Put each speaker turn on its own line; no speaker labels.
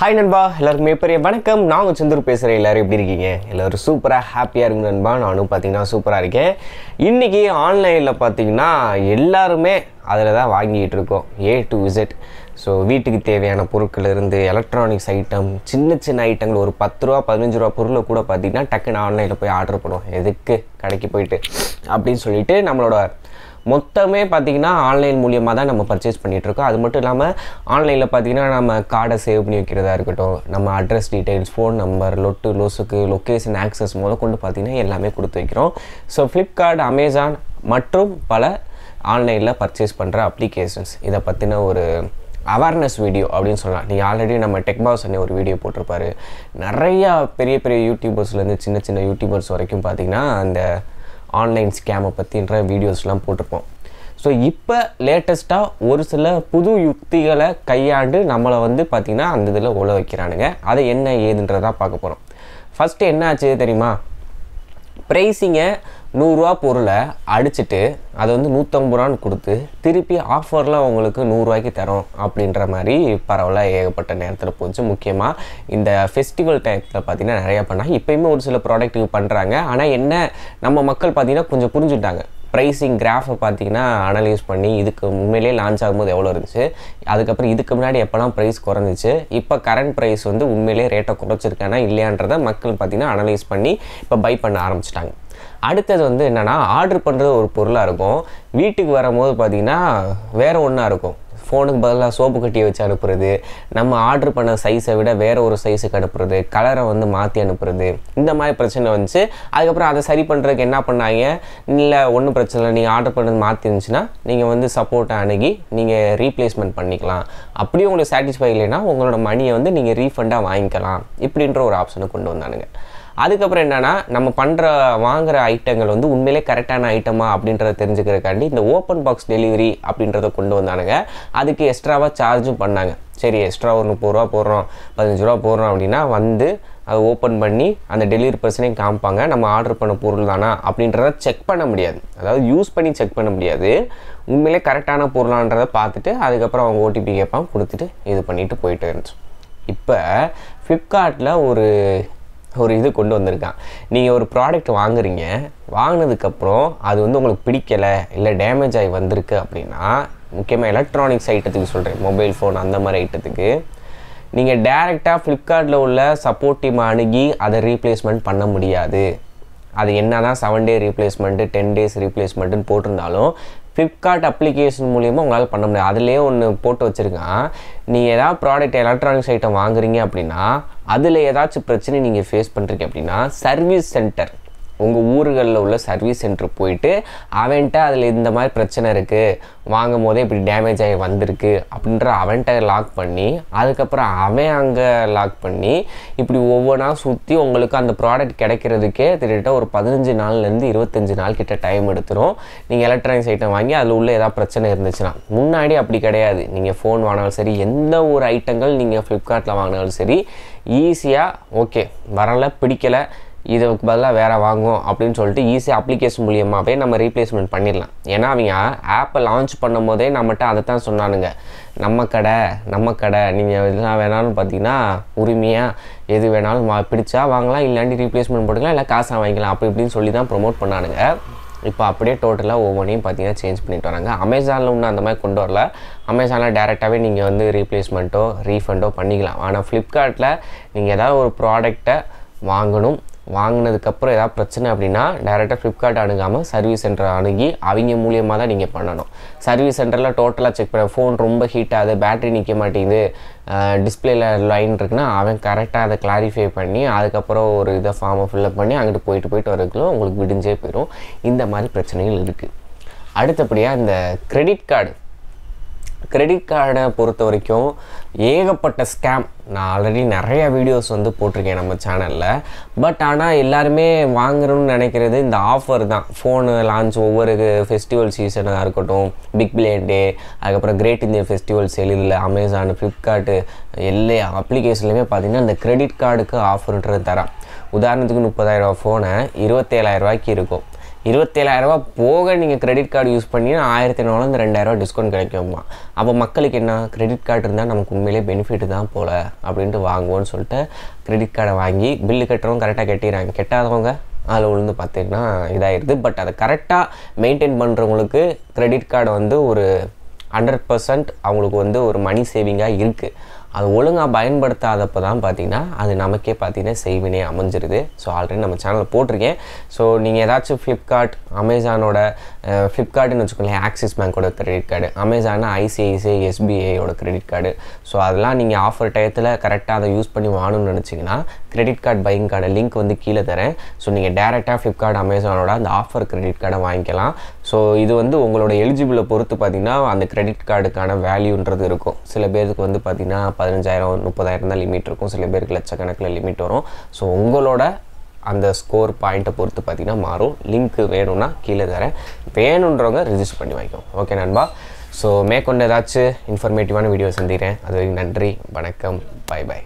Hi நண்பா, எல்லாருக்குமே பெரிய வணக்கம். நான் உங்கள் சந்துரு பேசுகிறேன். எல்லோரும் எப்படி இருக்கீங்க? எல்லோரும் சூப்பராக ஹாப்பியாக இருக்குங்க நண்பா. நானும் பார்த்தீங்கன்னா சூப்பராக இருக்கேன். இன்றைக்கி ஆன்லைனில் பார்த்தீங்கன்னா எல்லாருமே அதில் தான் வாங்கிட்டு இருக்கோம், A to Z. ஸோ வீட்டுக்கு தேவையான பொருட்கள் இருந்து எலக்ட்ரானிக்ஸ் ஐட்டம், சின்ன சின்ன ஐட்டங்கள், ஒரு 10 ரூபா 15 ரூபா பொருளை கூட பார்த்தீங்கன்னா டக்குன்னு ஆன்லைனில் போய் ஆர்டர் பண்ணுவோம். எதுக்கு கடைக்கு போயிட்டு அப்படின்னு சொல்லிட்டு நம்மளோட மொத்தமே பார்த்திங்கன்னா ஆன்லைன் மூலியமாக தான் நம்ம பர்ச்சேஸ் பண்ணிகிட்ருக்கோம். அது மட்டும் இல்லாமல் ஆன்லைனில் பார்த்திங்கன்னா நம்ம கார்டை சேவ் பண்ணி வைக்கிறதா இருக்கட்டும், நம்ம அட்ரஸ் டீட்டெயில்ஸ், ஃபோன் நம்பர், லொசுக்கு லொக்கேஷன் ஆக்சஸ் கொண்டு பார்த்திங்கன்னா எல்லாமே கொடுத்து வைக்கிறோம். ஸோ ஃப்ளிப்கார்ட், அமேசான் மற்றும் பல ஆன்லைனில் பர்ச்சேஸ் பண்ணுற அப்ளிகேஷன்ஸ், இதை பற்றின ஒரு அவேர்னஸ் வீடியோ அப்படின்னு சொல்லலாம். நீங்கள் ஆல்ரெடி நம்ம டெக்பாஸ் அண்ணே ஒரு வீடியோ போட்டிருப்பாரு. நிறையா பெரிய பெரிய யூடியூபர்ஸ்லேருந்து சின்ன சின்ன யூடியூபர்ஸ் வரைக்கும் பார்த்திங்கன்னா அந்த ஆன்லைன் ஸ்கேமை பற்றின்ற வீடியோஸ்லாம் போட்டிருப்போம். ஸோ இப்போ லேட்டஸ்ட்டாக ஒரு சில புது யுக்திகளை கையாண்டு நம்மளை பார்த்திங்கன்னா அந்த இதில் உழ வைக்கிறானுங்க. அதை என்ன ஏதுன்றதாக பார்க்க போகிறோம். ஃபஸ்ட்டு என்ன ஆச்சு தெரியுமா? ப்ரைஸிங்கை 100 ரூபா பொருளை அடிச்சுட்டு அதை 150 ரூபான்னு கொடுத்து திருப்பி ஆஃபரில் உங்களுக்கு 100 ரூபாய்க்கு தரோம் அப்படின்ற மாதிரி பரவலாக ஏகப்பட்ட நேரத்தில் போச்சு. முக்கியமாக இந்த ஃபெஸ்டிவல் டைத்தில் பார்த்திங்கன்னா நிறையா பண்ணாங்க. இப்போயுமே ஒரு சில ப்ராடக்ட்டுக்கு பண்ணுறாங்க. ஆனால் என்ன, நம்ம மக்கள் பார்த்திங்கன்னா கொஞ்சம் புரிஞ்சுட்டாங்க. ப்ரைஸிங் கிராஃபை பார்த்திங்கன்னா அனலைஸ் பண்ணி இதுக்கு உண்மையிலே லான்ச் ஆகும்போது எவ்வளோ இருந்துச்சு, அதுக்கப்புறம் இதுக்கு முன்னாடி எப்போலாம் ப்ரைஸ் குறைஞ்சிச்சு, இப்போ கரண்ட் ப்ரைஸ் உண்மையிலே ரேட்டை குறைச்சிருக்கானா இல்லையான்றதை மக்கள் பார்த்திங்கன்னா அனலைஸ் பண்ணி இப்போ பை பண்ண ஆரம்பிச்சிட்டாங்க. அடுத்தது என்னென்னா, ஆர்டர் பண்ணுறது ஒரு பொருளாக இருக்கும், வீட்டுக்கு வரும்போது பார்த்திங்கன்னா வேறு ஒன்றா இருக்கும். ஃபோனுக்கு பதிலாக சோப்பு கட்டியை வச்சு அனுப்புறது, நம்ம ஆர்டர் பண்ண சைஸை விட வேறு ஒரு சைஸுக்கு அனுப்புறது, கலரை மாற்றி அனுப்புறது, இந்த மாதிரி பிரச்சனை வந்துச்சு. அதுக்கப்புறம் அதை சரி பண்ணுறதுக்கு என்ன பண்ணாங்க, இல்லை ஒன்றும் பிரச்சனை இல்லை, நீங்கள் ஆர்டர் பண்ணது மாற்றி இருந்துச்சுன்னா நீங்கள் சப்போர்ட்டை அணுகி நீங்கள் ரீப்ளேஸ்மெண்ட் பண்ணிக்கலாம், அப்படியே உங்களுக்கு சாட்டிஸ்ஃபை இல்லைன்னா உங்களோட மணியை நீங்கள் ரீஃபண்டாக வாங்கிக்கலாம், இப்படின்ற ஒரு ஆப்ஷனை கொண்டு வந்தானுங்க. அதுக்கப்புறம் என்னென்னா, நம்ம வாங்குகிற ஐட்டங்கள் உண்மையிலே கரெக்டான ஐட்டமா அப்படின்றத தெரிஞ்சுக்கிறதுக்காண்டி இந்த ஓப்பன் பாக்ஸ் டெலிவரி அப்படின்றத கொண்டு வந்தானுங்க. அதுக்கு எக்ஸ்ட்ராவாக சார்ஜும் பண்ணாங்க. சரி, எக்ஸ்ட்ரா ஒரு 30 ரூபா போடுறோம், 15 ரூபா போடுறோம் அப்படின்னா அதை ஓப்பன் பண்ணி அந்த டெலிவரி பர்சனையும் காமிப்பாங்க. நம்ம ஆர்டர் பண்ண பொருள் தானா அப்படின்றத செக் பண்ண முடியாது, அதாவது யூஸ் பண்ணி செக் பண்ண முடியாது. உண்மையிலே கரெக்டான பொருளான்றதை பார்த்துட்டு அதுக்கப்புறம் அவங்க ஓடிபி கேட்பாங்க, கொடுத்துட்டு இது பண்ணிவிட்டு போயிட்டு இருந்துச்சு. இப்போ ஃப்ளிப்கார்ட்டில் ஒரு இது கொண்டு வந்திருக்கான். நீங்கள் ஒரு ப்ராடக்ட் வாங்குறீங்க, வாங்கினதுக்கப்புறம் அது உங்களுக்கு பிடிக்கலை இல்லை டேமேஜ் ஆகி வந்திருக்கு அப்படின்னா, முக்கியமாக எலக்ட்ரானிக்ஸ் ஐட்டத்துக்கு சொல்கிறேன், மொபைல் ஃபோன் அந்த மாதிரி ஐட்டத்துக்கு நீங்கள் டேரெக்டாக ஃப்ளிப்கார்ட்டில் உள்ள சப்போர்ட் டீமை அணுகி அதை ரீப்ளேஸ்மெண்ட் பண்ண முடியாது. அது என்ன தான் 7 டே ரீப்ளேஸ்மெண்ட்டு 10 டேஸ் ரீப்ளேஸ்மெண்ட்டுன்னு போட்டிருந்தாலும் ஃப்ளிப்கார்ட் அப்ளிகேஷன் மூலிமா உங்களால் பண்ண முடியாது. அதிலே ஒன்று போட்டு வச்சுருக்கான், நீங்கள் ஏதாவது ப்ராடக்ட் எலக்ட்ரானிக்ஸ் ஐட்டம் வாங்குறீங்க அப்படின்னா அதில் ஏதாச்சும் பிரச்சனை நீங்கள் ஃபேஸ் பண்ணுறீங்க அப்படின்னா சர்வீஸ் சென்டர், உங்கள் ஊர்களில் உள்ள சர்வீஸ் சென்டர் போயிட்டு அவன்கிட்ட அதில் இந்த மாதிரி பிரச்சனை இருக்குது, வாங்கும் போதே இப்படி டேமேஜ் ஆகி வந்திருக்கு அப்படின்ற அவன்கிட்ட லாக் பண்ணி, அதுக்கப்புறம் அவன் அங்கே லாக் பண்ணி, இப்படி ஒவ்வொன்றா சுற்றி உங்களுக்கு அந்த ப்ராடக்ட் கிடைக்கிறதுக்கே கிட்டத்தட்ட ஒரு 15 நாள்லேருந்து 25 நாள் கிட்ட டைம் எடுத்துரும். நீங்கள் எலக்ட்ரானிக்ஸ் ஐட்டம் வாங்கி அதில் உள்ள ஏதாவது பிரச்சனை இருந்துச்சுன்னா. முன்னாடி அப்படி கிடையாது. நீங்கள் ஃபோன் வாங்கினாலும் சரி, எந்த ஒரு ஐட்டங்கள் நீங்கள் ஃப்ளிப்கார்ட்டில் வாங்கினாலும் சரி, ஈஸியாக ஓகே வரலை பிடிக்கலை இதுக்கு பதிலாக வேறு வாங்குவோம் அப்படின்னு சொல்லிட்டு ஈஸியாக அப்ளிகேஷன் மூலியமாகவே நம்ம ரீப்ளேஸ்மெண்ட் பண்ணிடலாம். ஏன்னா அவங்க ஆப்பை லான்ச் பண்ணும் போதே நம்மகிட்ட அதை தான் சொன்னானுங்க, நம்ம கடை நீங்கள் இதெல்லாம் வேணாலும் பார்த்தீங்கன்னா உரிமையாக எது வேணாலும் பிடிச்சா வாங்கலாம், இல்லாண்டி ரீப்ளேஸ்மெண்ட் போட்டுக்கலாம், இல்லை காசாக வாங்கிக்கலாம், அப்படி இப்படின்னு சொல்லி தான் ப்ரொமோட் பண்ணானுங்க. இப்போ அப்படியே டோட்டலாக ஒவ்வொன்றையும் பார்த்தீங்கன்னா சேஞ்ச் பண்ணிட்டு வராங்க. அமேசானில் ஒன்றும் அந்த மாதிரி கொண்டு வரல. அமேசானில் டேரெக்டாகவே நீங்கள் ரீப்ளேஸ்மெண்ட்டோ ரீஃபண்டோ பண்ணிக்கலாம். ஆனால் ஃப்ளிப்கார்ட்டில் நீங்கள் ஏதாவது ஒரு ப்ராடக்டை வாங்கினதுக்கப்புறம் ஏதாவது பிரச்சனை அப்படின்னா டேரெக்டாக ஃப்ளிப்கார்ட் அணுகாமல் சர்வீஸ் சென்டரை அணுகி அவங்க மூலியமாக தான் நீங்கள் பண்ணணும். சர்வீஸ் சென்டரில் டோட்டலாக செக் பண்ண, ஃபோன் ரொம்ப ஹீட் ஆகுது, பேட்ரி நிற்க மாட்டேங்குது, டிஸ்பிளேல லைன் இருக்குன்னா அவன் கரெக்டாக அதை கிளாரிஃபை பண்ணி அதுக்கப்புறம் ஒரு இதை ஃபார்மை ஃபில்லப் பண்ணி அங்கிட்டு போயிட்டு வரதுக்குள்ள உங்களுக்கு விடிஞ்சே போயிடும். இந்த மாதிரி பிரச்சனைகள் இருக்குது. அடுத்தபடியாக இந்த கிரெடிட் கார்டை பொறுத்த வரைக்கும் ஏகப்பட்ட ஸ்கேம். நான் ஆல்ரெடி நிறையா வீடியோஸ் போட்டிருக்கேன் நம்ம சேனலில். பட் ஆனால் எல்லாருமே வாங்குறோன்னு நினைக்கிறது இந்த ஆஃபர் தான். ஃபோனு லான்ச் ஒவ்வொரு ஃபெஸ்டிவல் சீசனாக இருக்கட்டும், பிக் பில்லியன் டே, அதுக்கப்புறம் கிரேட் இந்தியன் ஃபெஸ்டிவல் சேல், இதில் அமேசான், ஃப்ளிப்கார்ட்டு எல்லா அப்ளிகேஷன்லையுமே பார்த்திங்கன்னா இந்த கிரெடிட் கார்டுக்கு ஆஃபர்ன்றது தரான். உதாரணத்துக்கு 30,000 ரூபா ஃபோனை 27,000 ரூபாய்க்கு இருக்கும். ரூ. 27,000 போக நீங்கள் கிரெடிட் கார்டு யூஸ் பண்ணி 1,500 2,000 டிஸ்கவுண்ட் கிடைக்குமா. அப்போ மக்களுக்கு என்ன, கிரெடிட் கார்டு இருந்தால் நமக்கு உண்மையிலே பெனிஃபிட் தான் போல் அப்படின்ட்டு வாங்குவோன்னு சொல்லிட்டு கிரெடிட் கார்டை வாங்கி பில்லு கட்டுறவங்க கரெக்டாக கட்டிடுறாங்க. கெட்டாதவங்க அதில் விழுந்து பார்த்தீங்கன்னா இதாகிடுது. பட் அதை கரெக்டாக மெயின்டைன் பண்ணுறவங்களுக்கு கிரெடிட் கார்டு வந்து ஒரு 100% அவங்களுக்கு வந்து ஒரு மணி சேவிங்காக இருக்குது. அது ஒழுங்காக பயன்படுத்தாதப்போ தான் பார்த்திங்கன்னா அது நமக்கே பார்த்திங்கன்னா செய்வினே அமைஞ்சிருது. ஸோ ஆல்ரெடி நம்ம சேனலில் போட்டிருக்கேன். ஸோ நீங்கள் ஏதாச்சும் ஃப்ளிப்கார்ட், அமேசானோட ஃப்ளிப்கார்ட்டுன்னு வச்சுக்கோங்களேன், ஆக்சிஸ் பேங்க்கோட கிரெடிட் கார்டு, அமேசானா ஐசிஐசிஐ, எஸ்பிஐயோட கிரெடிட் கார்டு. ஸோ அதெல்லாம் நீங்கள் ஆஃபர் டயத்தில் கரெக்டாக அதை யூஸ் பண்ணி வாங்கணும்னு நினச்சிங்கன்னா கிரெடிட் கார்டு பையிங்கான லிங்க் வந்து கீழே தரேன். ஸோ நீங்கள் டேரெக்டாக ஃப்ளிப்கார்ட், அமேசானோட அந்த ஆஃபர் கிரெடிட் கார்டை வாங்கிக்கலாம். ஸோ இது வந்து உங்களோட எலிஜிபிளை பொறுத்து பார்த்திங்கன்னா அந்த கிரெடிட் கார்டுக்கான வேல்யூன்றது இருக்கும். சில பேருக்கு வந்து பார்த்திங்கன்னா 15,000 30,000 தான் லிமிட் இருக்கும். சில பேருக்கு லட்சக்கணக்கில் லிமிட் வரும். ஸோ உங்களோட அந்த ஸ்கோர் பாயிண்ட்டை பொறுத்து பார்த்திங்கன்னா மாறும். லிங்க் வேணும்னா கீழே தரேன், வேணுன்றவங்க ரிஜிஸ்டர் பண்ணி வாங்கிக்கோங்க. ஓகே நண்பா. ஸோ மேற்கொண்டு ஏதாச்சும் இன்ஃபர்மேட்டிவான வீடியோ சந்திக்கிறேன். அது வரைக்கும் நன்றி, வணக்கம், பை பை.